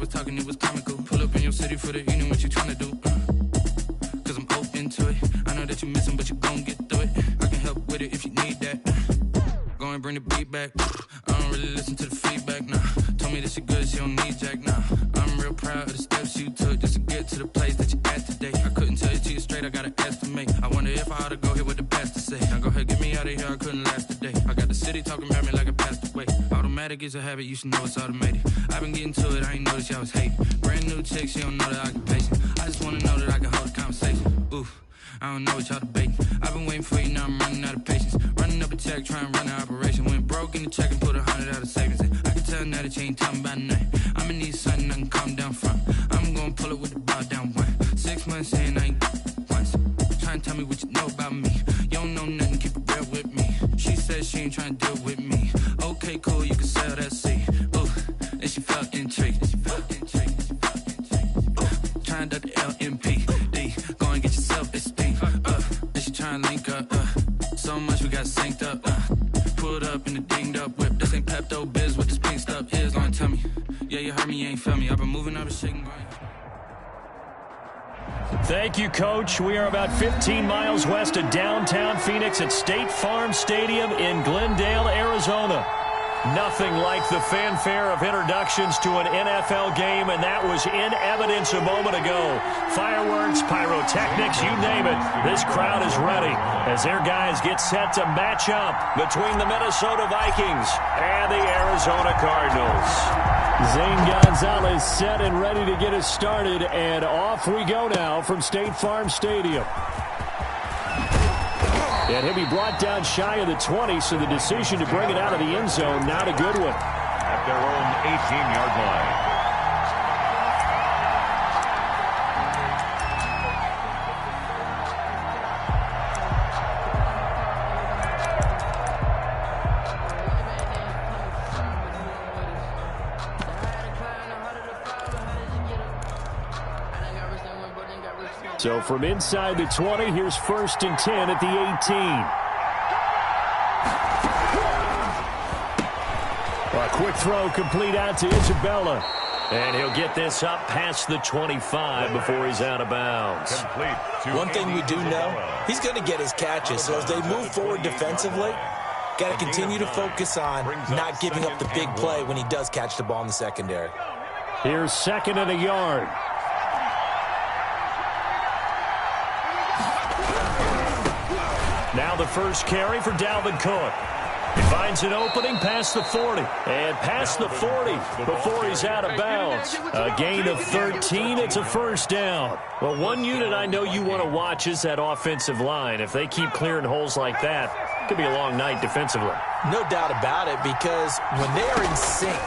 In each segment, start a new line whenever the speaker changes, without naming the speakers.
was talking, it was comical. Pull up in your city for the evening, what you tryna do? Cause I'm open to it. I know that you missing, but you gon' get through it. I can help with it if you need that. Go and bring the beat back. I don't really listen to the feedback, nah. Told me that she good, she don't need jack, nah. I'm real proud of the steps you took just to get to the place that you at today. I couldn't tell you to you straight, I gotta estimate. I wonder if I ought to go here with the best to say. Now go ahead, get me out of here, I couldn't last a day. I got the city talking about me like I passed away. Automatic is a habit, you should know it's automated. I've been getting to it, I ain't noticed y'all was hating. Brand new chick, she don't know the occupation. I just wanna know that I can hold a conversation. Oof, I don't know what y'all debating. I've been waiting for you, now I'm running out of patience. Running up a check, trying to run an operation. Went broke in the check and put 100 out of savings in. I can tell now that you ain't talking about nothing. I'ma need something I can calm down from. I'm gonna pull it with the bow down one. 6 months saying I ain't once. Trying to tell me what you know about me. You don't know nothing, keep it real with me. She said she ain't trying to deal with me. Okay, cool, you can sell that seed. Ooh, and she felt intrigued. Trying to duck the LMPD. Go and get your self-esteem. And she trying to link up. So much we got synced up. Pulled up in the dinged up whip. This ain't Pepto-Biz, what this pink stuff is. Gonna tell me. Yeah, you heard me, you ain't felt me. I've been moving up and shaking.
Thank you, Coach. We are about 15 miles west of downtown Phoenix at State Farm Stadium in Glendale, Arizona. Nothing like the fanfare of introductions to an NFL game, and that was in evidence a moment ago. Fireworks, pyrotechnics, you name it. This crowd is ready as their guys get set to match up between the Minnesota Vikings and the Arizona Cardinals. Zane Gonzalez set and ready to get us started, and off we go now from State Farm Stadium. And he'll be brought down shy of the 20, so the decision to bring it out of the end zone, not a good one.
At their own 18-yard line.
So from inside the 20, here's 1st and 10 at the 18. A quick throw complete out to Isabella. And he'll get this up past the 25 before he's out of bounds.
One thing we do know, he's going to get his catches. So as they move forward defensively, got to continue to focus on not giving up the big play when he does catch the ball in the secondary.
Here's 2nd and a yard. Now the first carry for Dalvin Cook. He finds an opening past the 40. And past the 40 before he's out of bounds. A gain of 13. It's a 1st down. Well, one unit I know you want to watch is that offensive line. If they keep clearing holes like that, it could be a long night defensively.
No doubt about it, because when they are in sync,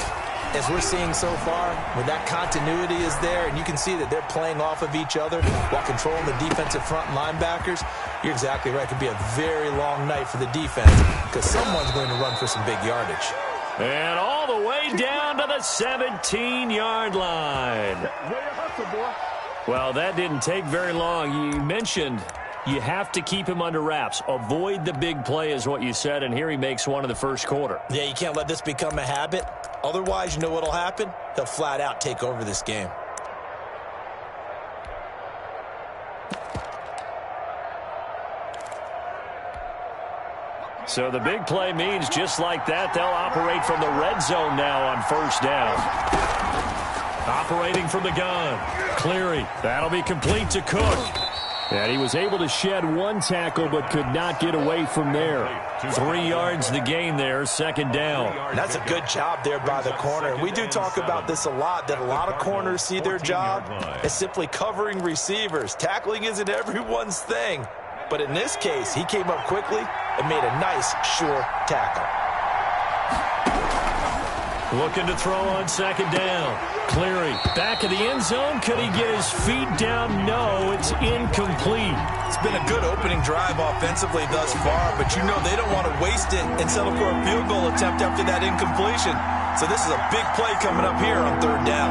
as we're seeing so far, when that continuity is there and you can see that they're playing off of each other while controlling the defensive front linebackers, you're exactly right. It could be a very long night for the defense because someone's going to run for some big yardage.
And all the way down to the 17-yard line. Well, that didn't take very long. You mentioned you have to keep him under wraps. Avoid the big play is what you said, and here he makes one in the first quarter.
Yeah, you can't let this become a habit. Otherwise, you know what will happen? They'll flat out take over this game.
So the big play means just like that, they'll operate from the red zone now on 1st down. Operating from the gun. Cleary. That'll be complete to Cook. And he was able to shed one tackle but could not get away from there. 3 yards the gain there, 2nd down.
That's a good job there by the corner. We do talk about this a lot, that a lot of corners see their job as simply covering receivers. Tackling isn't everyone's thing. But in this case, he came up quickly and made a nice, sure tackle.
Looking to throw on 2nd down. Cleary back of the end zone. Could he get his feet down? No, it's incomplete.
It's been a good opening drive offensively thus far, but you know they don't want to waste it and settle for a field goal attempt after that incompletion. So this is a big play coming up here on 3rd down.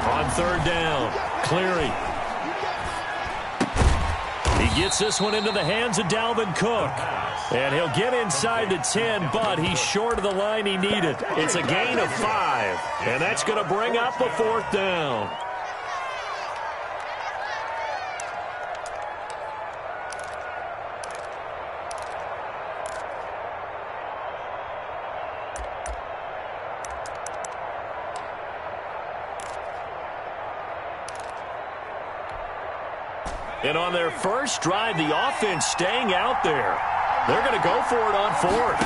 On 3rd down, Cleary. He gets this one into the hands of Dalvin Cook. And he'll get inside the 10, but he's short of the line he needed. It's a gain of 5, and that's going to bring up a 4th down. And on their first drive, the offense staying out there. They're going to go for it on 4th.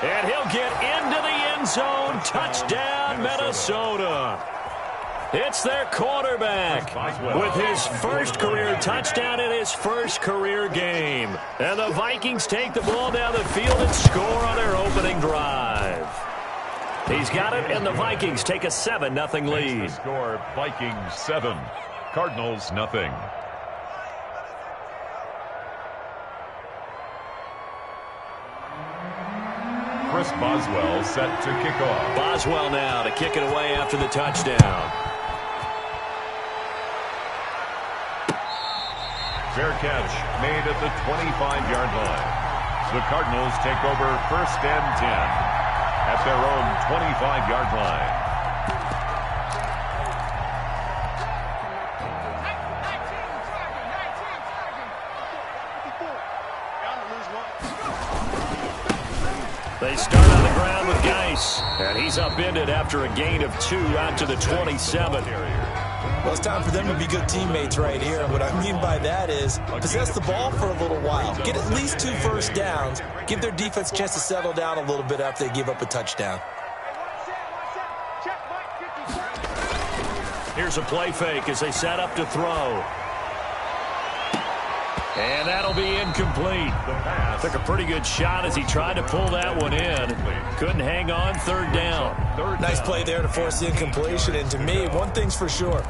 And he'll get into the end zone. Touchdown, Minnesota. It's their quarterback with his first career touchdown in his first career game. And the Vikings take the ball down the field and score on their opening drive. He's got it, and the Vikings take a 7-0 lead.
Score, Vikings 7, Cardinals nothing. Chris Boswell set to kick off.
Boswell now to kick it away after the touchdown.
Fair catch made at the 25-yard line. The Cardinals take over 1st and 10 at their own 25-yard line.
They start on the ground with Geis, and he's upended after a gain of 2 out to the 27.
Well, it's time for them to be good teammates right here. And what I mean by that is possess the ball for a little while. Get at least 2 first downs. Give their defense a chance to settle down a little bit after they give up a touchdown.
Here's a play fake as they set up to throw. And that'll be incomplete. Took a pretty good shot as he tried to pull that one in. Couldn't hang on, 3rd down.
Nice play there to force the incompletion. And to me, one thing's for sure.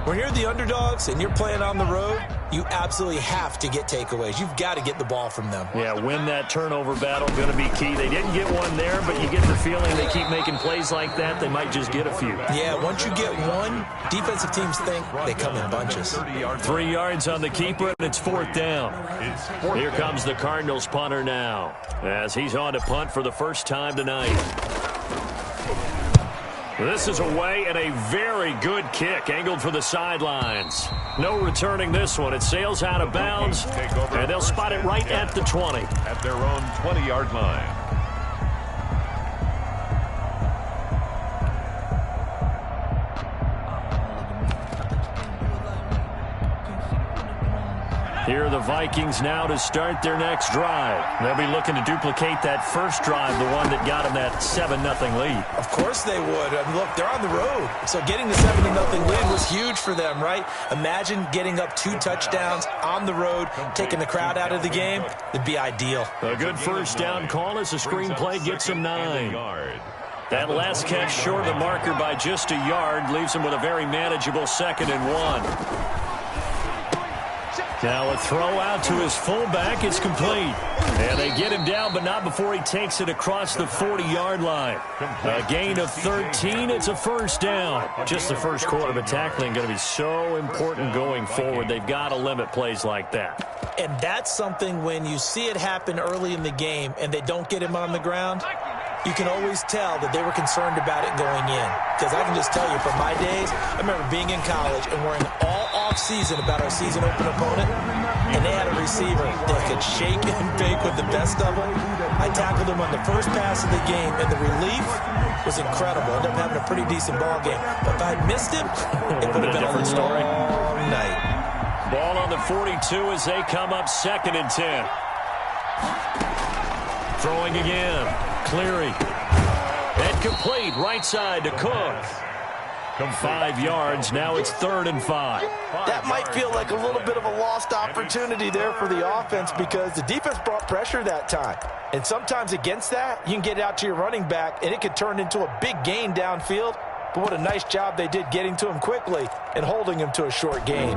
When you're the underdogs and you're playing on the road, you absolutely have to get takeaways. You've got to get the ball from them.
Yeah, win that turnover battle, going to be key. They didn't get one there, but you get the feeling they keep making plays like that, they might just get a few.
Yeah, once you get one, defensive teams think they come in bunches.
3 yards on the keeper, and it's 4th down. Here comes the Cardinals punter now, as he's on to punt for the first time tonight. This is away and a very good kick, angled for the sidelines. No returning this one. It sails out of bounds, and they'll spot it right at the 20.
At their own 20-yard line.
Here are the Vikings now to start their next drive. They'll be looking to duplicate that first drive, the one that got them that 7-0 lead.
Of course they would. I mean, look, they're on the road. So getting the 7-0 lead was huge for them, right? Imagine getting up 2 touchdowns on the road, taking the crowd out of the game. It'd be ideal.
A good first down call as the screenplay gets them 9. That last catch short of the marker by just a yard leaves them with a very manageable 2nd and 1. Now a throw out to his fullback is complete. And they get him down, but not before he takes it across the 40-yard line. A gain of 13. It's a first down. Just the first quarter, but tackling going to be so important going forward. They've got to limit plays like that.
And that's something when you see it happen early in the game and they don't get him on the ground, you can always tell that they were concerned about it going in. Because I can just tell you from my days, I remember being in college and worrying all off-season about our season open opponent, and they had a receiver that could shake and bake with the best of them. I tackled him on the first pass of the game, and the relief was incredible. Ended up having a pretty decent ball game. But if I had missed him, it would have been a different story. Night.
Ball on the 42 as they come up 2nd and 10. Throwing again. Cleary. And complete right side to Cook. 5 yards. Now it's 3rd and 5.
That might feel like a little bit of a lost opportunity there for the offense because the defense brought pressure that time. And sometimes against that, you can get it out to your running back, and it could turn into a big gain downfield. But what a nice job they did getting to him quickly and holding him to a short gain.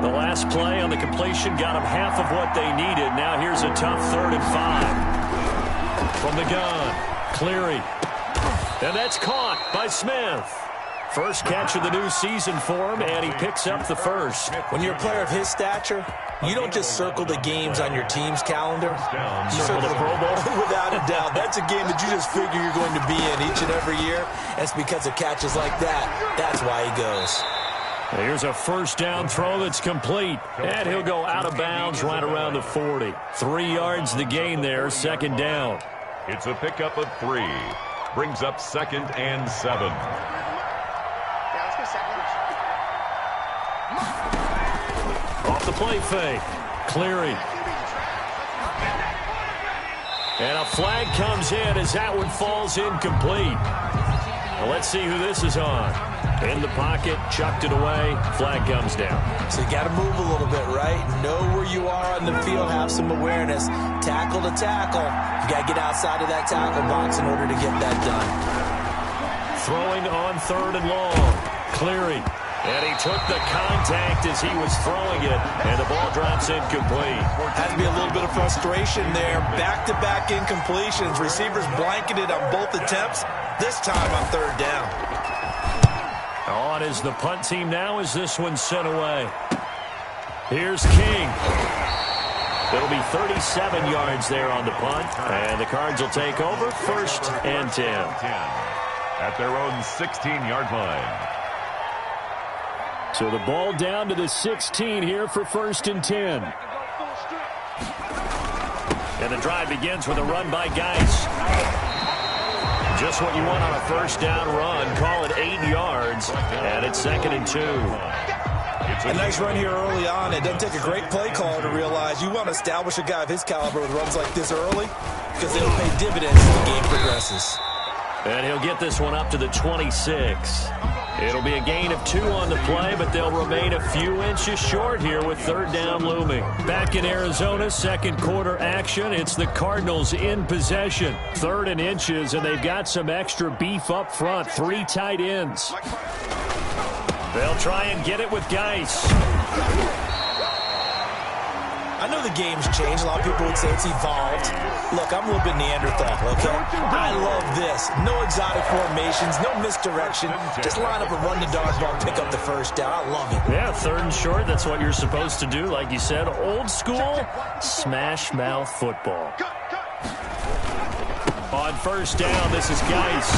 The last play on the completion got them half of what they needed. Now here's a tough 3rd and 5. From the gun, Cleary. And that's caught by Smith. First catch of the new season for him, and he picks up the first.
When you're a player of his stature, you don't just circle the games on your team's calendar. You circle the Pro Bowl. Without a doubt. That's a game that you just figure you're going to be in each and every year. And it's because of catches like that. That's why he goes.
Here's a first down throw that's complete. And he'll go out of bounds right around the 40. 3 yards the gain there, second down.
It's a pickup of 3. Brings up 2nd and 7.
Off the play fake. Cleary. And a flag comes in as that one falls incomplete. Well, let's see who this is on. In the pocket, chucked it away, flag comes down.
So you got to move a little bit, right? Know where you are on the field, have some awareness. Tackle to tackle. You got to get outside of that tackle box in order to get that done.
Throwing on 3rd and long. Cleary. And he took the contact as he was throwing it, and the ball drops incomplete.
Has to be a little bit of frustration there. Back-to-back incompletions. Receivers blanketed on both attempts. This time on 3rd down.
On is the punt team now as this one's sent away. Here's King. It'll be 37 yards there on the punt, and the Cards will take over 1st and 10.
At their own 16-yard line.
So the ball down to the 16 here for 1st and 10. And the drive begins with a run by Geis. Just what you want on a first down run. Call it 8 yards, and it's 2nd and 2.
A nice run here early on. It doesn't take a great play caller to realize you want to establish a guy of his caliber with runs like this early because they'll pay dividends as the game progresses.
And he'll get this one up to the 26. It'll be a gain of 2 on the play, but they'll remain a few inches short here with 3rd down looming. Back in Arizona, second quarter action. It's the Cardinals in possession. 3rd and inches, and they've got some extra beef up front. 3 tight ends. They'll try and get it with Geis.
I know the game's changed. A lot of people would say it's evolved. Look, I'm a little bit Neanderthal, okay? I love this. No exotic formations, no misdirection. Just line up and run the dodgeball, pick up the first down. I love it.
Yeah, 3rd and short, that's what you're supposed to do. Like you said, old school, smash mouth football. On 1st down, this is Geis.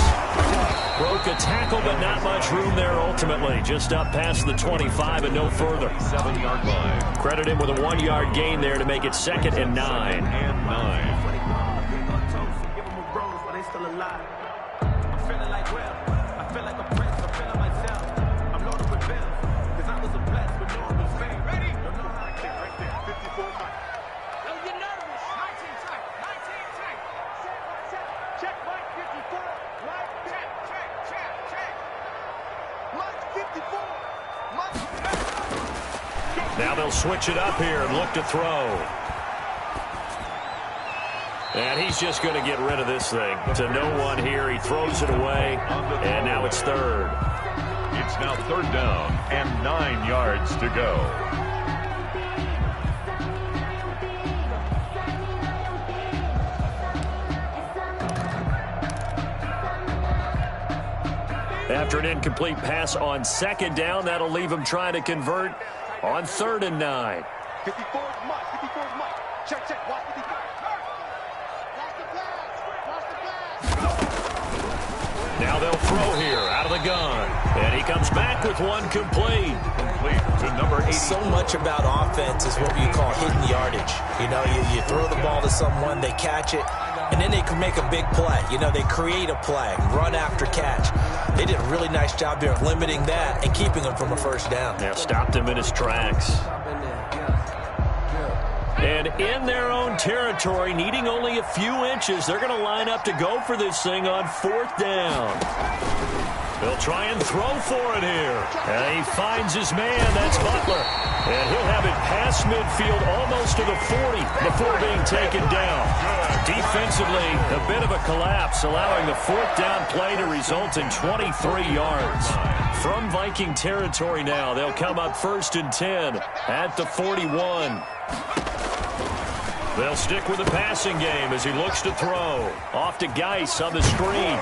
Broke a tackle, but not much room there ultimately. Just up past the 25 and no further.
7-yard line.
Credit him with a 1-yard gain there to make it 2nd and 9.
And 9.
Now they'll switch it up here and look to throw. And he's just going to get rid of this thing. To no one here. He throws it away, and now it's 3rd.
It's now 3rd down and 9 yards to go.
After an incomplete pass on 2nd down, that'll leave him trying to convert on 3rd and 9.
54 is Mike. 54 is Mike. Check, check. Watch 54.
Now they'll throw here out of the gun. And he comes back with one complete.
Complete to number 80.
So much about offense is what you call hidden yardage. You know, you throw the ball to someone, they catch it, and then they can make a big play. You know, they create a play, run after catch. They did a really nice job there of limiting that and keeping him from a first down.
Now stopped him in his tracks. And in their own territory, needing only a few inches, they're going to line up to go for this thing on 4th down. They'll try and throw for it here. And he finds his man. That's Butler. And he'll have it past midfield almost to the 40 before being taken down. Defensively, a bit of a collapse, allowing the 4th down play to result in 23 yards. From Viking territory now, they'll come up 1st and 10 at the 41. They'll stick with the passing game as he looks to throw. Off to Geis on the screen.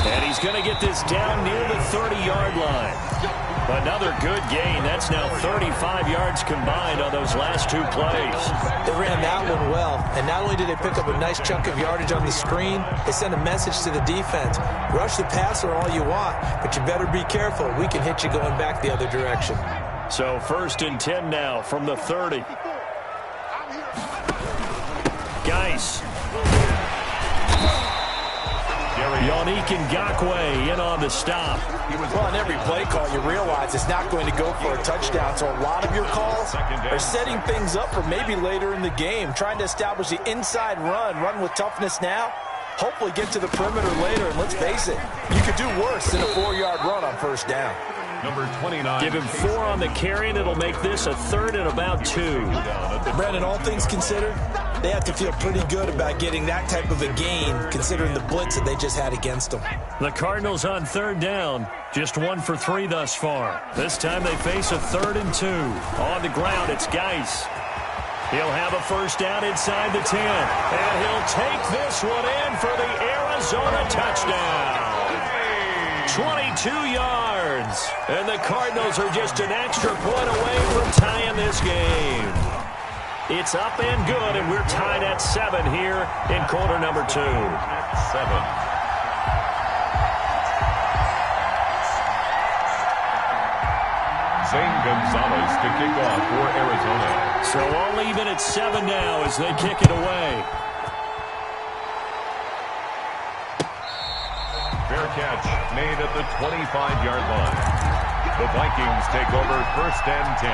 And he's going to get this down near the 30-yard line. Another good gain. That's now 35 yards combined on those last two plays.
They ran that one well. And not only did they pick up a nice chunk of yardage on the screen, they sent a message to the defense. Rush the passer all you want, but you better be careful. We can hit you going back the other direction.
So 1st and 10 now from the 30. Geis. Yannick Ngakoue in on the stop.
Well, on every play call, you realize it's not going to go for a touchdown. So a lot of your calls are setting things up for maybe later in the game, trying to establish the inside run with toughness now, hopefully get to the perimeter later. And let's face it, you could do worse than a 4-yard run on 1st down.
Number 29.
Give him 4 on the carry, and it'll make this a 3rd and about 2.
Brandon, all things considered, they have to feel pretty good about getting that type of a gain, considering the blitz that they just had against them.
The Cardinals on 3rd down, just 1 for 3 thus far. This time they face a 3rd and 2. On the ground, it's Geis. He'll have a 1st down inside the 10, and he'll take this one in for the Arizona touchdown. 22 yards, and the Cardinals are just an extra point away from tying this game. It's up and good, and we're tied at 7 here in quarter number 2.
7. Zane Gonzalez to kick off for Arizona.
So all even at 7 now as they kick it away.
Fair catch made at the 25-yard line. The Vikings take over 1st and 10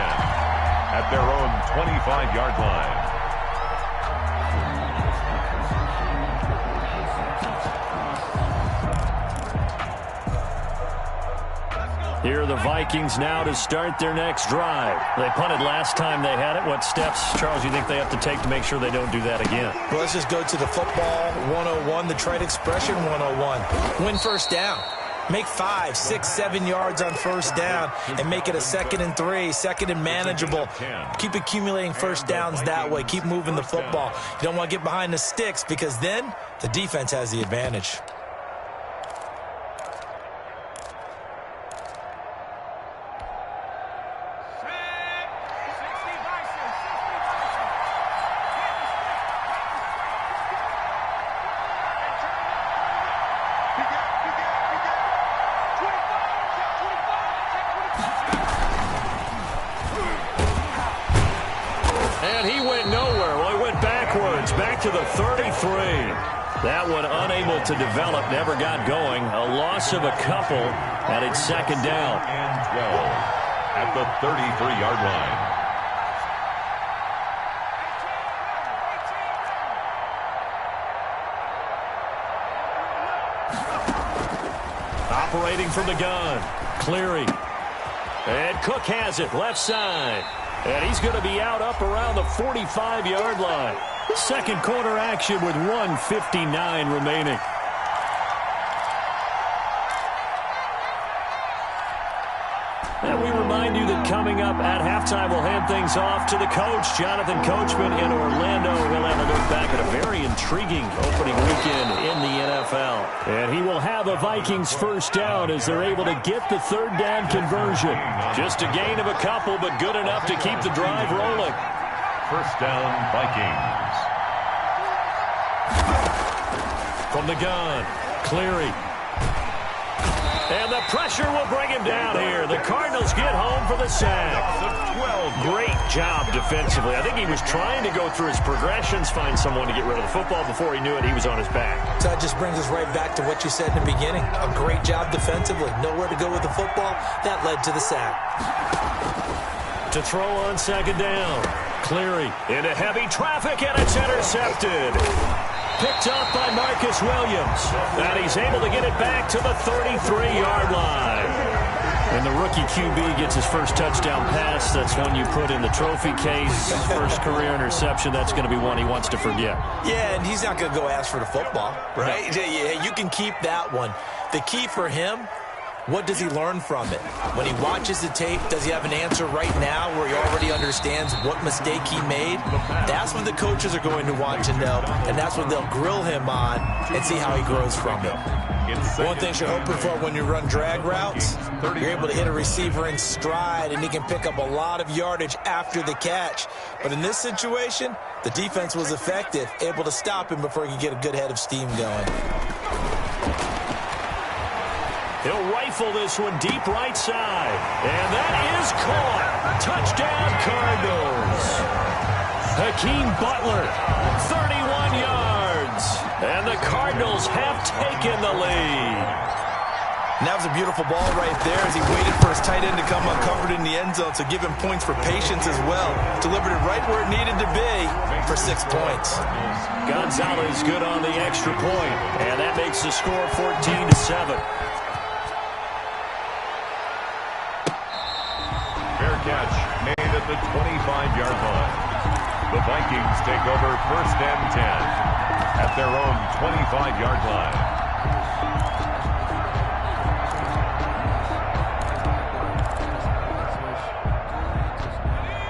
at their own 25-yard line.
Here are the Vikings now to start their next drive. They punted last time they had it. What steps, Charles, you think they have to take to make sure they don't do that again?
Well, let's just go to the football 101, the trade expression 101. Win 1st down. Make 5, 6, 7 yards on 1st down and make it a 2nd and 3, 2nd and manageable. Keep accumulating 1st downs that way. Keep moving the football. You don't want to get behind the sticks because then the defense has the advantage.
Back to the 33. That one unable to develop, never got going. A loss of a couple, and it's 2nd down.
And 12 at the 33-yard line.
Operating from the gun, Cleary. And Cook has it, left side. And he's going to be out up around the 45-yard line. 2nd quarter action with 1:59 remaining. And we remind you that coming up at halftime, we'll hand things off to the coach, Jonathan Coachman in Orlando. He'll have a look back at a very intriguing opening weekend in the NFL. And he will have a Vikings 1st down as they're able to get the 3rd down conversion. Just a gain of a couple, but good enough to keep the drive rolling.
1st down, Vikings.
From the gun, Cleary. And the pressure will bring him down here. The Cardinals get home for the sack. Great job defensively. I think he was trying to go through his progressions, find someone to get rid of the football. Before he knew it, he was on his back.
So that just brings us right back to what you said in the beginning. A great job defensively. Nowhere to go with the football. That led to the sack.
To throw on 2nd down. Cleary into heavy traffic, and it's intercepted. Picked up by Marcus Williams. And he's able to get it back to the 33-yard line. And the rookie QB gets his first touchdown pass. That's one you put in the trophy case. First career interception, that's going to be one he wants to forget.
Yeah, and he's not going to go ask for the football, right? No. You can keep that one. The key for him What does he learn from it? When he watches the tape, does he have an answer right now where he already understands what mistake he made? That's what the coaches are going to want to know, and that's what they'll grill him on and see how he grows from it. One thing you're hoping for when you run drag routes, you're able to hit a receiver in stride, and he can pick up a lot of yardage after the catch. But in this situation, the defense was effective, able to stop him before he could get a good head of steam going.
He'll rifle this one deep right side. And that is caught. Touchdown, Cardinals. Hakeem Butler, 31 yards. And the Cardinals have taken the lead.
And that was a beautiful ball right there as he waited for his tight end to come uncovered in the end zone, so give him points for patience as well. Delivered it right where it needed to be for 6 points.
Gonzalez good on the extra point, and that makes the score 14-7.
Fair catch made at the 25-yard line. The Vikings take over 1st and 10 at their own 25-yard line.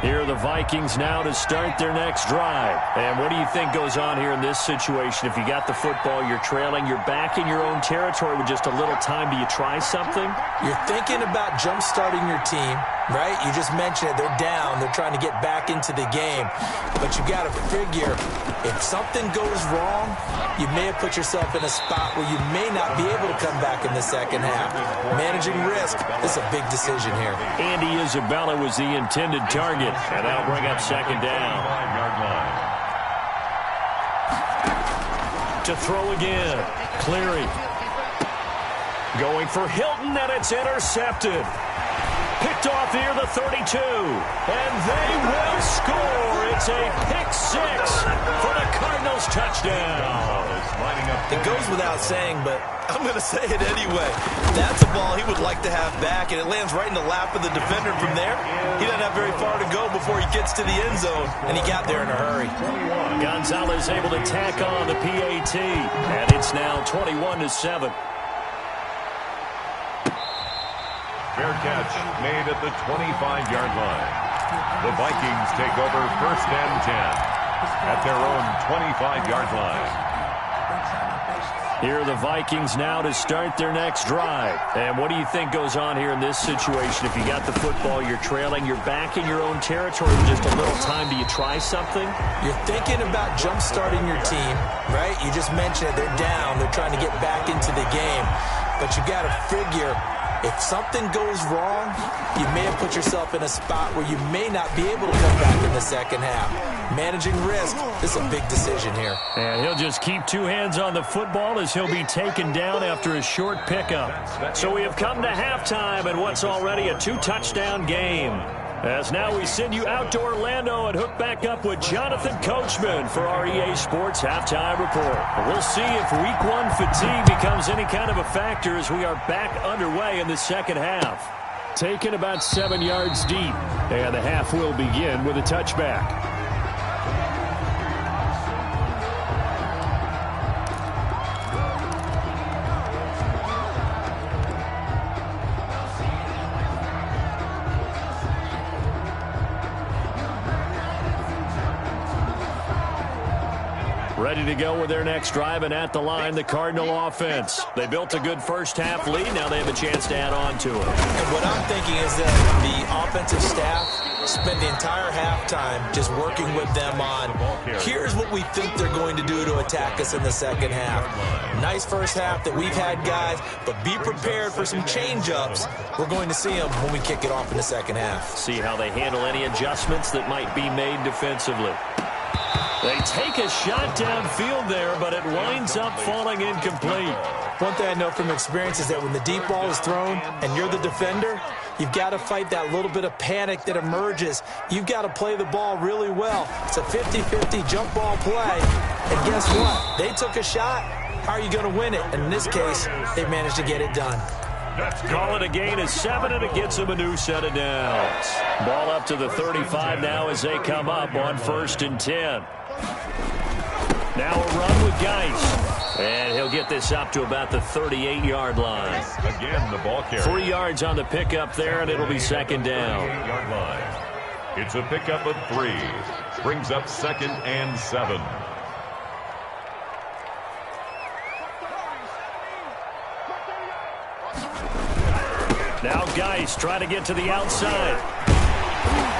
Here are the Vikings now to start their next drive. And what do you think goes on here in this situation? If you got the football, you're trailing, you're back in your own territory with just a little time. Do you try something?
You're thinking about jump-starting your team, right? You just mentioned it. They're down. They're trying to get back into the game. But you got to figure, if something goes wrong, you may have put yourself in a spot where you may not be able to come back in the second half. Managing risk, this is a big decision here.
Andy Isabella was the intended target, and that'll bring up second down. To throw again, Cleary. Going for Hilton, and it's intercepted. Picked off near the 32, and they will score. It's a pick six for the Cardinals touchdown.
It goes without saying, but I'm going to say it anyway. That's a ball he would like to have back, and it lands right in the lap of the defender from there. He doesn't have very far to go before he gets to the end zone, and he got there in a hurry.
Gonzalez able to tack on the PAT, and it's now 21-7.
Fair catch made at the 25-yard line. The Vikings take over 1st and 10 at their own 25-yard line.
Here are the Vikings now to start their next drive. And what do you think goes on here in this situation? If you got the football, you're trailing, you're back in your own territory with just a little time. Do you try something?
You're thinking about jump-starting your team, right? You just mentioned it. They're down. They're trying to get back into the game. But you got to figure, if something goes wrong, you may have put yourself in a spot where you may not be able to come back in the second half. Managing risk, this is a big decision here.
And he'll just keep two hands on the football as he'll be taken down after a short pickup. So we have come to halftime in what's already a two-touchdown game. As now we send you out to Orlando and hook back up with Jonathan Coachman for our EA Sports Halftime Report. We'll see if Week 1 fatigue becomes any kind of a factor as we are back underway in the second half. Taken about 7 yards deep, and the half will begin with a touchback. Ready to go with their next drive, and at the line, the Cardinal offense. They built a good first-half lead. Now they have a chance to add on to it.
And what I'm thinking is that the offensive staff spent the entire halftime just working with them on, here's what we think they're going to do to attack us in the second half. Nice first half that we've had, guys, but be prepared for some change-ups. We're going to see them when we kick it off in the second half.
See how they handle any adjustments that might be made defensively. They take a shot downfield there, but it winds up falling incomplete.
One thing I know from experience is that when the deep ball is thrown and you're the defender, you've got to fight that little bit of panic that emerges. You've got to play the ball really well. It's a 50-50 jump ball play. And guess what? They took a shot. How are you going to win it? And in this case, they managed to get it done.
Call it a gain of 7, and it gets them a new set of downs. Ball up to the 35 now as they come up on 1st and 10. Now a run with Geis. And he'll get this up to about the 38-yard line.
Again, the ball carrier.
3 yards on the pickup there, and it'll be second down.
38-yard line. It's a pickup of 3. Brings up 2nd and 7.
Now Geis trying to get to the outside.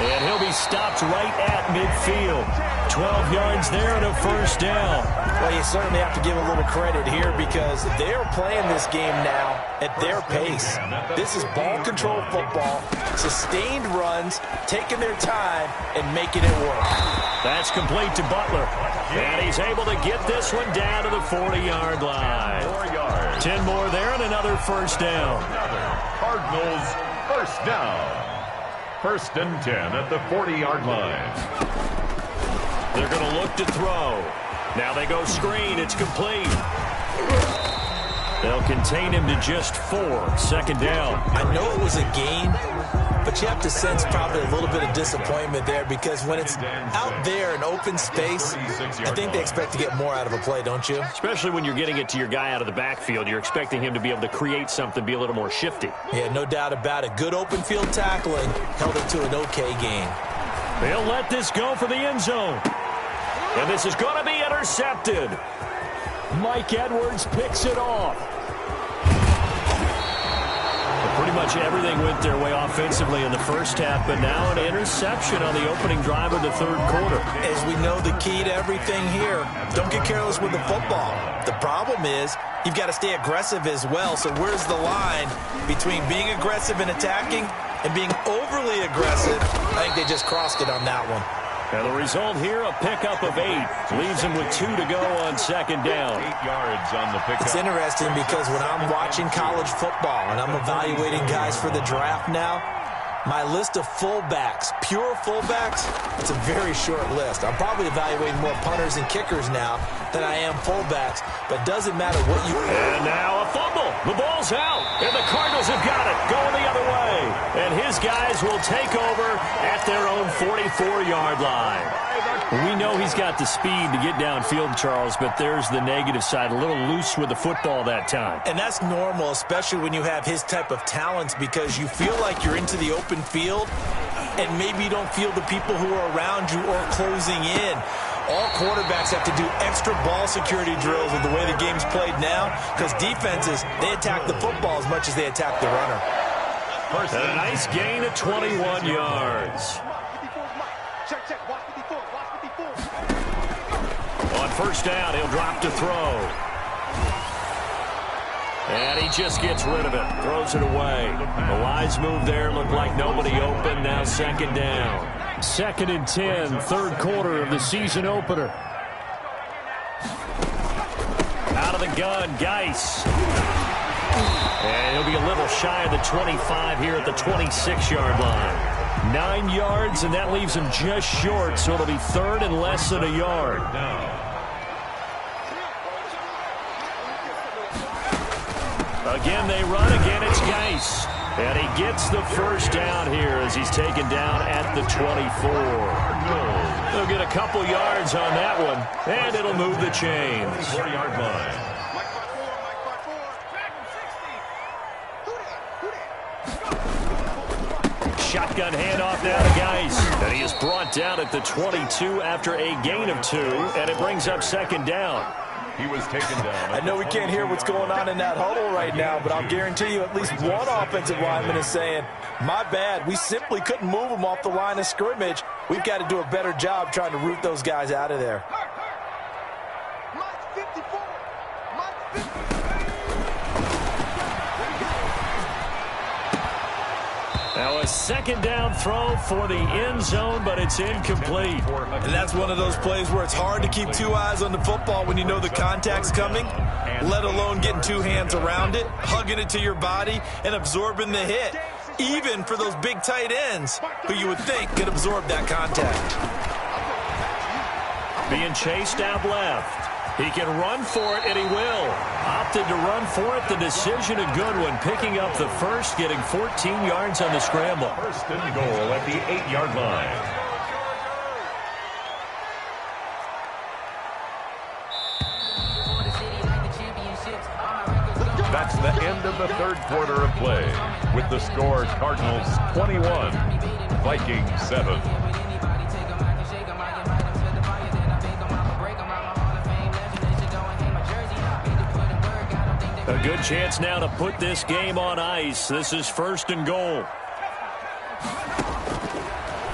And he'll be stopped right at midfield. 12 yards there and a first down.
Well, you certainly have to give a little credit here because they're playing this game now at their pace. This is ball control football, sustained runs, taking their time, and making it work.
That's complete to Butler. And he's able to get this one down to the 40-yard line.
4 yards.
10 more there and another first down.
Cardinals first down. 1st and 10 at the 40-yard line.
They're going to look to throw. Now they go screen. It's complete. They'll contain him to just 4. 2nd down.
I know it was a gain, but you have to sense probably a little bit of disappointment there because when it's out there in open space, I think they expect to get more out of a play, don't you?
Especially when you're getting it to your guy out of the backfield. You're expecting him to be able to create something, be a little more shifty.
Yeah, no doubt about it. Good open field tackling held it to an okay gain.
They'll let this go for the end zone. And this is going to be intercepted. Mike Edwards picks it off. Pretty much everything went their way offensively in the first half, but now an interception on the opening drive of the 3rd quarter.
As we know, the key to everything here, don't get careless with the football. The problem is you've got to stay aggressive as well. So where's the line between being aggressive and attacking and being overly aggressive? I think they just crossed it on that one.
And the result here, a pickup of 8. Leaves him with 2 to go on 2nd down.
8 yards on the pickup.
It's interesting because when I'm watching college football and I'm evaluating guys for the draft now, my list of fullbacks, pure fullbacks, it's a very short list. I'm probably evaluating more punters and kickers now than I am fullbacks, but it doesn't matter what you...
And now a fumble. The ball's out, and the Cardinals have got it, going the other way. And his guys will take over at their own 44-yard line. We know he's got the speed to get downfield, Charles, but there's the negative side, a little loose with the football that time.
And that's normal, especially when you have his type of talents, because you feel like you're into the open field, and maybe you don't feel the people who are around you or closing in. All quarterbacks have to do extra ball security drills with the way the game's played now, because defenses, they attack the football as much as they attack the runner.
And a nice gain of 21 yards. On first down, he'll drop to throw. And he just gets rid of it, throws it away. A wise move there, looked like nobody open, now 2nd down. 2nd and 10, 3rd quarter of the season opener. Out of the gun, Geis. And he'll be a little shy of the 25 here at the 26-yard line. 9 yards, and that leaves him just short, so it'll be 3rd and less than a yard. Again, they run. Again, it's Geis. And he gets the first down here as he's taken down at the 24. They'll get a couple yards on that one, and it'll move the chains.
4-yard line.
Shotgun handoff now to Geis. And he is brought down at the 22 after a gain of 2, and it brings up 2nd down.
He was taken down.
I know we can't hear what's going on in that huddle right now, but I'll guarantee you at least one offensive lineman is saying, my bad, we simply couldn't move them off the line of scrimmage. We've got to do a better job trying to root those guys out of there.
Now a 2nd down throw for the end zone, but it's incomplete.
And that's one of those plays where it's hard to keep 2 eyes on the football when you know the contact's coming, let alone getting 2 hands around it, hugging it to your body, and absorbing the hit, even for those big tight ends who you would think could absorb that contact.
Being chased out left. He can run for it, and he will. Opted to run for it. The decision a good one. Picking up the first, getting 14 yards on the scramble.
1st and goal at the 8-yard line. That's the end of the third quarter of play. With the score, Cardinals 21, Vikings 7.
A good chance now to put this game on ice. This is 1st and goal.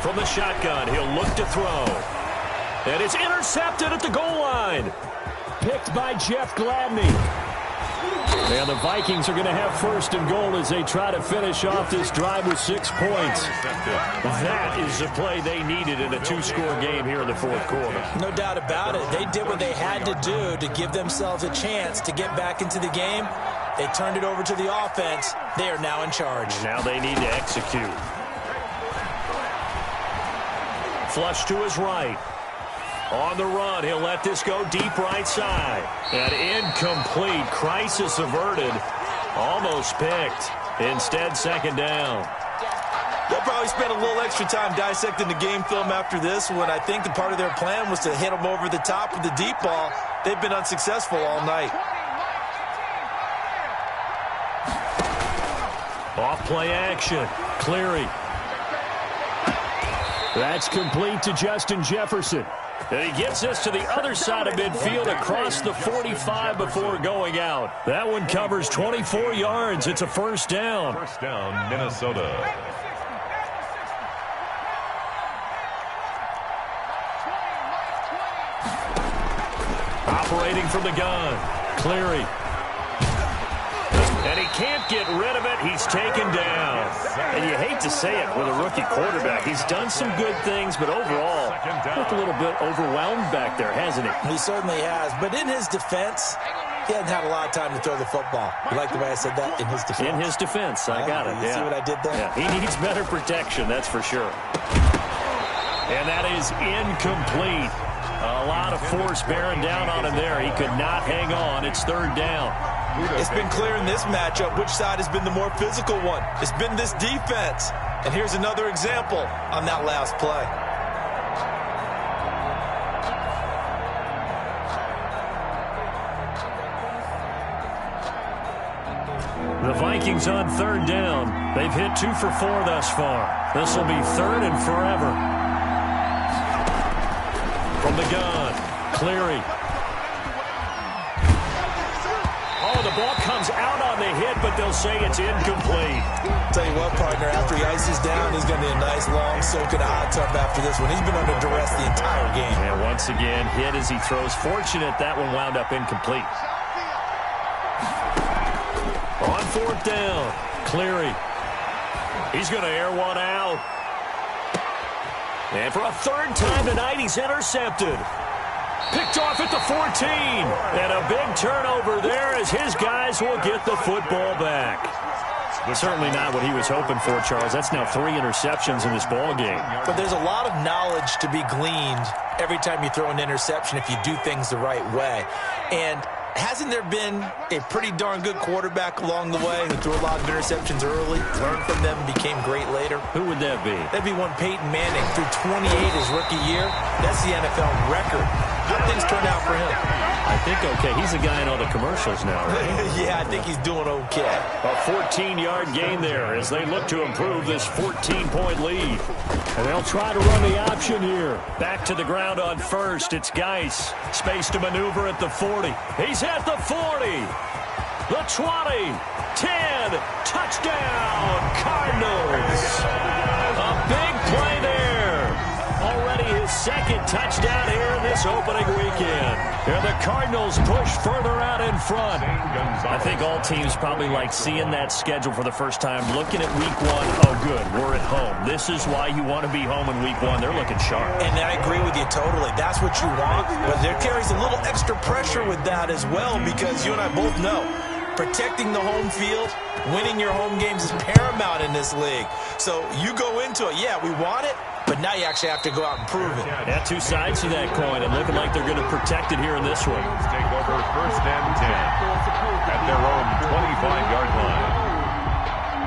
From the shotgun, he'll look to throw. And it's intercepted at the goal line. Picked by Jeff Gladney. And the Vikings are going to have 1st and goal as they try to finish off this drive with 6 points. That is the play they needed in a 2-score game here in the 4th quarter.
No doubt about it. They did what they had to do to give themselves a chance to get back into the game. They turned it over to the offense. They are now in charge.
And now they need to execute. Flush to his right. On the run, he'll let this go deep right side. And incomplete. Crisis averted. Almost picked. Instead, 2nd down.
They'll probably spend a little extra time dissecting the game film after this one. I think the part of their plan was to hit them over the top with the deep ball. They've been unsuccessful all night.
Off play action. Cleary. That's complete to Justin Jefferson. And he gets this to the other side of midfield across the 45 before going out. That one covers 24 yards. It's a 1st down.
1st down, Minnesota.
Operating from the gun. Cleary. And he can't get rid of it. He's taken down. And you hate to say it with a rookie quarterback. He's done some good things, but overall, looked a little bit overwhelmed back there, hasn't he?
He certainly has. But in his defense, he hasn't had a lot of time to throw the football. You like the way I said that? In his defense.
In his defense. I got it.
You see what I did there?
Yeah. He needs better protection, that's for sure. And that is incomplete. A lot of force bearing down on him there. He could not hang on. It's 3rd down.
It's been clear in this matchup which side has been the more physical one. It's been this defense. And here's another example on that last play.
The Vikings on 3rd down. They've hit 2 for 4 thus far. This will be 3rd and forever. From the gun, Cleary. Oh, the ball comes out on the hit, but they'll say it's incomplete.
Tell you what, partner, after he ices down, he's going to be a nice, long soak in a hot tub after this one. He's been under duress the entire game.
And once again, hit as he throws. Fortunate that one wound up incomplete. On 4th down, Cleary. He's going to air one out. And for a 3rd time tonight, he's intercepted. Picked off at the 14. And a big turnover there as his guys will get the football back. Certainly not what he was hoping for, Charles. That's now 3 interceptions in this ball game.
But there's a lot of knowledge to be gleaned every time you throw an interception if you do things the right way. And hasn't there been a pretty darn good quarterback along the way who threw a lot of interceptions early, learned from them, and became great later?
Who would that be?
That'd be one Peyton Manning. Threw 28 his rookie year. That's the NFL record. How things turned out for him?
I think okay. He's the guy in all the commercials now, right?
Yeah, I think he's doing okay.
A 14-yard gain there as they look to improve this 14-point lead. And they'll try to run the option here. Back to the ground on 1st. It's Geis. Space to maneuver at the 40. He's at the 40. The 20. 10. Touchdown, Cardinals. A big play there. Already his 2nd touchdown here in this opening weekend. And the Cardinals push further out in front. I think all teams probably like seeing that schedule for the first time, looking at week 1. Oh, good, we're at home. This is why you want to be home in week 1. They're looking sharp.
And I agree with you totally. That's what you want. But there carries a little extra pressure with that as well because you and I both know protecting the home field, winning your home games is paramount in this league. So you go into it, yeah, we want it, but now you actually have to go out and prove it.
Yeah, 2 sides to that coin, and looking like they're going to protect it here in this one.
Take over 1st and 10 at their own 25-yard line.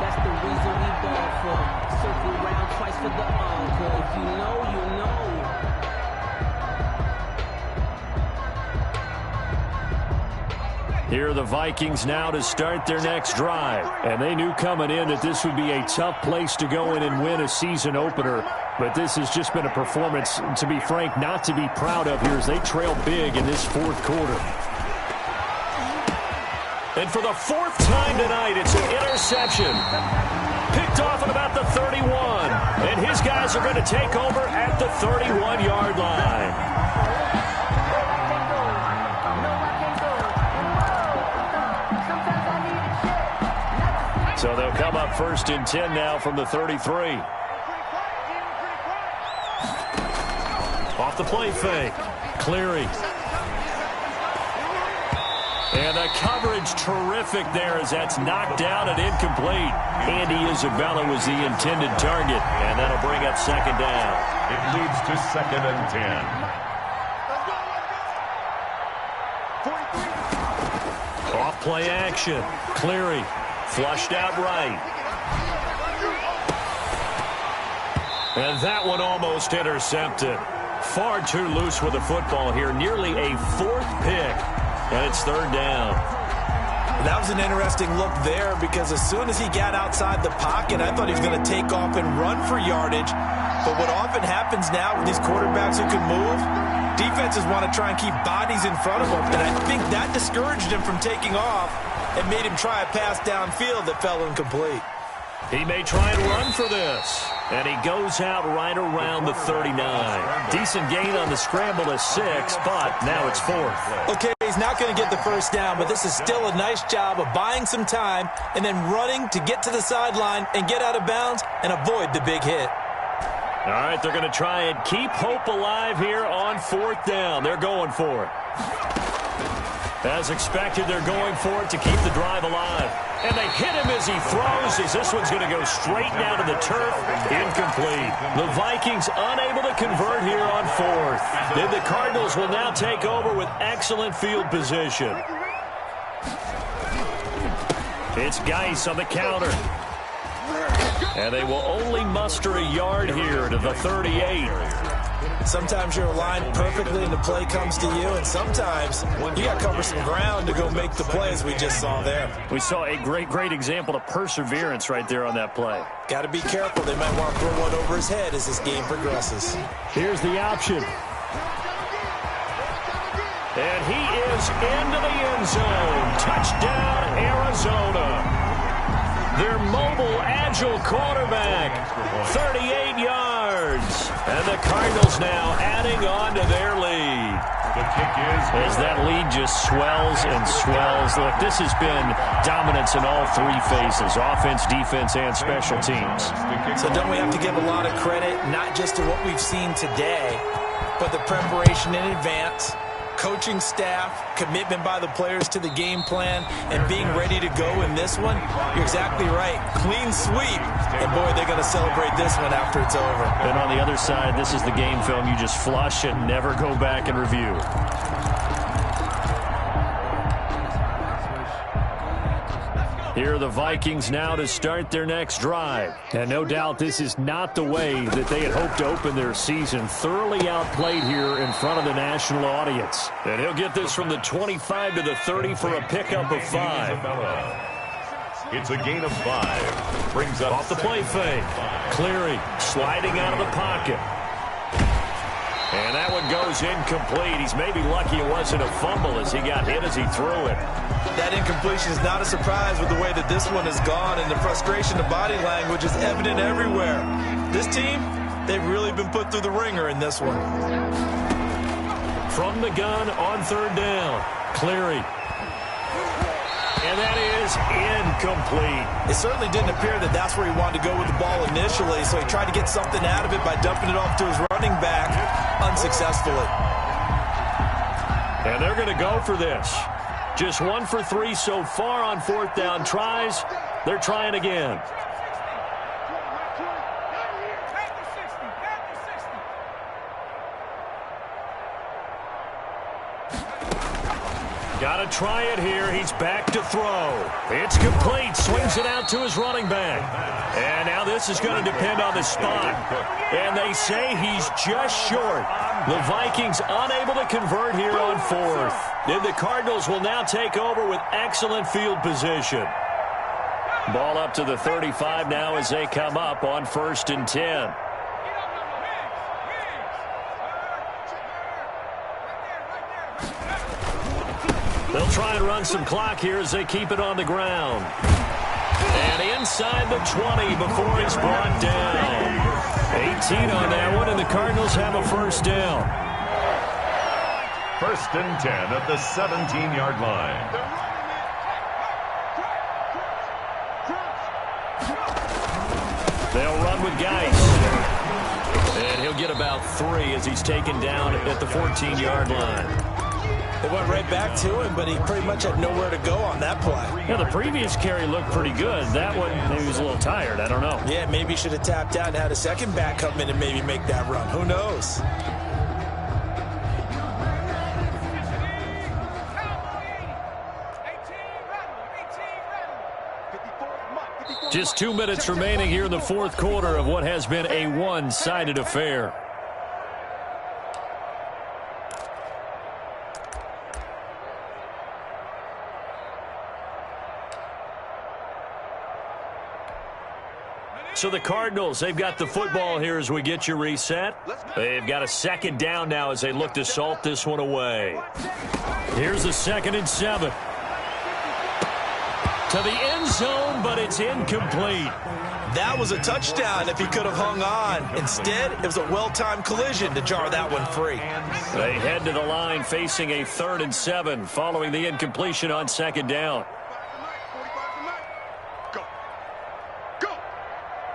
That's the reason we ball for. Circle round twice for the encore. If you know, you know.
Here are the Vikings now to start their next drive. And they knew coming in that this would be a tough place to go in and win a season opener. But this has just been a performance, to be frank, not to be proud of here as they trail big in this fourth quarter. And for the fourth time tonight, it's an interception. Picked off at about the 31. And his guys are going to take over at the 31-yard line. So they'll come up first and 10 now from the 33. Off the play fake. Cleary. And the coverage terrific there as that's knocked down and incomplete. Andy Isabella was the intended target, and that'll bring up second down.
It leads to second and 10.
Off play action. Cleary. Flushed out right. And that one almost intercepted. Far too loose with the football here. Nearly a fourth pick. And it's third down.
That was an interesting look there because as soon as he got outside the pocket, I thought he was going to take off and run for yardage. But what often happens now with these quarterbacks who can move, defenses want to try and keep bodies in front of them. And I think that discouraged him from taking off and made him try a pass downfield that fell incomplete.
He may try and run for this. And he goes out right around the 39. Decent gain on the scramble to 6, but now it's fourth.
Okay, he's not going to get the first down, but this is still a nice job of buying some time and then running to get to the sideline and get out of bounds and avoid the big hit.
All right, they're going to try and keep hope alive here on fourth down. They're going for it. As expected, they're going for it to keep the drive alive. And they hit him as he throws, as this one's going to go straight down to the turf. Incomplete. The Vikings unable to convert here on fourth. Then the Cardinals will now take over with excellent field position. It's Geis on the counter. And they will only muster a yard here to the 38.
Sometimes you're aligned perfectly and the play comes to you, and sometimes you got to cover some ground to go make the play, as we just saw there.
We saw a great example of perseverance right there on that play.
Got to be careful. They might want to throw one over his head as this game progresses.
Here's the option. And he is into the end zone. Touchdown, Arizona. Their mobile, agile quarterback, 38 yards. And the Cardinals now adding on to their lead.
The kick is
as that lead just swells and swells. Look, this has been dominance in all three phases, offense, defense, and special teams.
So don't we have to give a lot of credit, not just to what we've seen today, but the preparation in advance, coaching staff, commitment by the players to the game plan, and being ready to go in this one? You're exactly right. Clean sweep. And, boy, they're going to celebrate this one after it's over.
And on the other side, this is the game film you just flush and never go back and review. Here are the Vikings now to start their next drive. And no doubt this is not the way that they had hoped to open their season. Thoroughly outplayed here in front of the national audience. And he'll get this from the 25 to the 30 for a pickup of 5.
It's a gain of 5. Brings up
off the play fake. Cleary sliding out of the pocket. And that one goes incomplete. He's maybe lucky it wasn't a fumble as he got hit as he threw it.
That incompletion is not a surprise with the way that this one has gone, and the frustration of body language is evident everywhere. This team, they've really been put through the ringer in this one.
From the gun on third down, Cleary. And that is incomplete.
It certainly didn't appear that that's where he wanted to go with the ball initially, so he tried to get something out of it by dumping it off to his running back unsuccessfully.
And they're going to go for this. Just 1 for 3 so far on fourth down tries. They're trying again. Got to try it here. He's back to throw. It's complete. Swings it out to his running back. And now this is going to depend on the spot. And they say he's just short. The Vikings unable to convert here on 4th. Then the Cardinals will now take over with excellent field position. Ball up to the 35 now as they come up on 1st and 10. They'll try and run some clock here as they keep it on the ground. And inside the 20 before he's brought down. 18 on that one, and the Cardinals have a first down.
1st and 10 at the 17-yard line.
They'll run with Geis. And he'll get about 3 as he's taken down at the 14-yard line.
They went right back to him, but he pretty much had nowhere to go on that play.
Yeah, the previous carry looked pretty good. That one, maybe he was a little tired. I don't know.
Yeah, maybe he should have tapped out and had a second back come in and maybe make that run. Who knows?
Just 2 minutes remaining here in the 4th quarter of what has been a one-sided affair. So the Cardinals, they've got the football here as we get you reset. They've got a second down now as they look to salt this one away. Here's the 2nd and 7. To the end zone, but it's incomplete.
That was a touchdown if he could have hung on. Instead, it was a well-timed collision to jar that one free.
They head to the line facing a 3rd and 7 following the incompletion on 2nd down.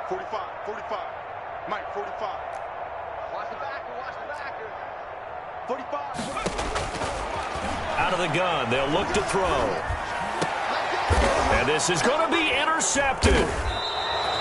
45, 45. Mike, 45. Watch the backer. 45.
Out of the gun, they'll look to throw. And this is going to be intercepted.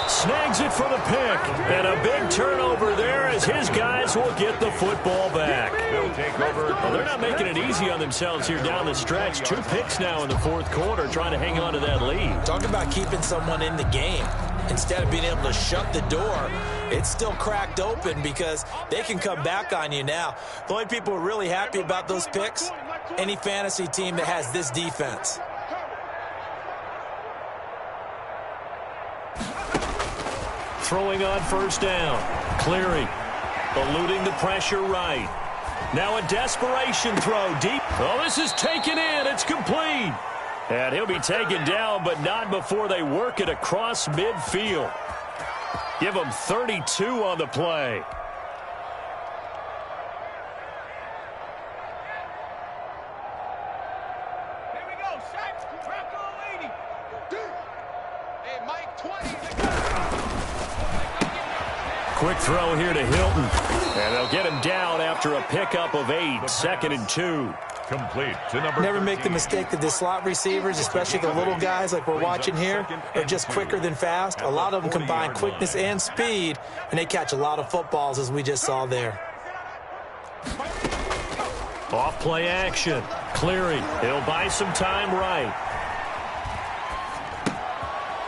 Snags it for the pick. And a big turnover there as his guys will get the football back.
They'll take over.
Well, they're not making it easy on themselves here down the stretch. 2 picks now in the 4th quarter trying to hang on to that lead.
Talk about keeping someone in the game. Instead of being able to shut the door, it's still cracked open because they can come back on you now. The only people who are really happy about those picks, any fantasy team that has this defense.
Throwing on 1st down. Cleary eluding the pressure right. Now a desperation throw deep. Oh, this is taken in. It's complete. And he'll be taken down, but not before they work it across midfield. Give him 32 on the play.
Here we go, Shaq. Rocco 80. Hey, Mike 20.
Quick throw here to Hilton. And they'll get him down after a pickup of 8. 2nd and 2.
Complete to number
Never
13.
make the mistake that the slot receivers, especially the little guys like we're watching here, are just quicker than fast. A lot of them combine quickness and speed, and they catch a lot of footballs, as we just saw there.
Off play action. Cleary. He'll buy some time right.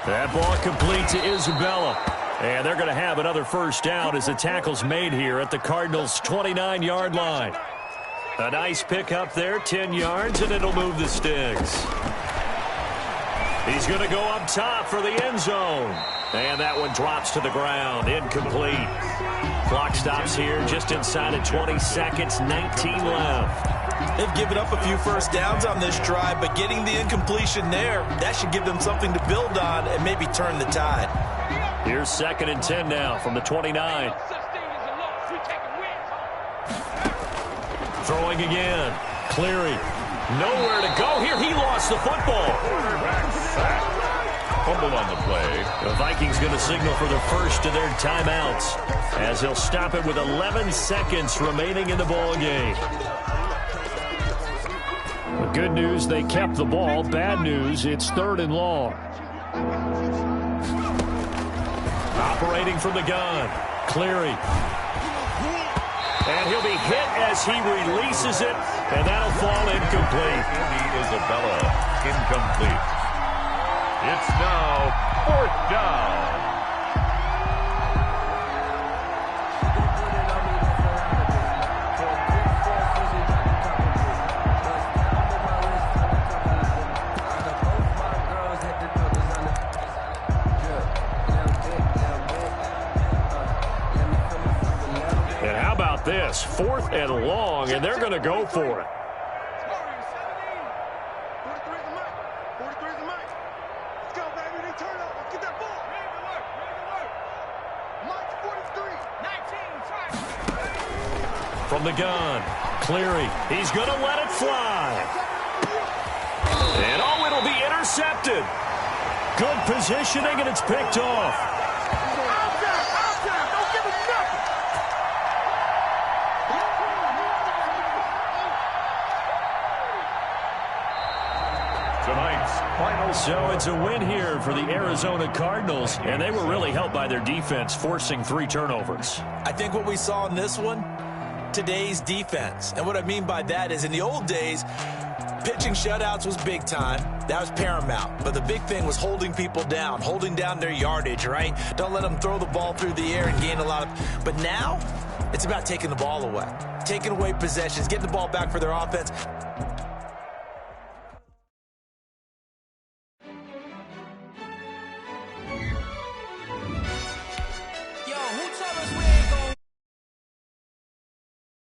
That ball complete to Isabella. And they're going to have another first down as the tackle's made here at the Cardinals' 29-yard line. A nice pickup there, 10 yards, and it'll move the sticks. He's going to go up top for the end zone. And that one drops to the ground, incomplete. Clock stops here just inside of 20 seconds, 19 left.
They've given up a few first downs on this drive, but getting the incompletion there, that should give them something to build on and maybe turn the tide.
Here's 2nd and 10 now from the 29. Throwing again. Cleary. Nowhere to go here. He lost the football.
Quarterback sack. Fumble on the play.
The Vikings going to signal for the first of their timeouts as they'll stop it with 11 seconds remaining in the ball game. The good news, they kept the ball. Bad news, it's 3rd and long. Operating from the gun. Cleary. And he'll be hit as he releases it And that'll fall incomplete.
Andy Isabella, incomplete. It's now 4th down.
And how about this? 4th and long, and they're going to go for it. From the gun, Cleary. He's going to let it fly. And oh, it'll be intercepted. Good positioning, and it's picked off.
Don't give him nothing.
Tonight's final.
So it's a win here for the Arizona Cardinals, and they were really helped by their defense, forcing 3 turnovers.
I think what we saw in this one, today's defense. And what I mean by that is in the old days, pitching shutouts was big time. That was paramount. But the big thing was holding people down, holding down their yardage, right? Don't let them throw the ball through the air and gain a lot of... But now, it's about taking the ball away. Taking away possessions, getting the ball back for their offense.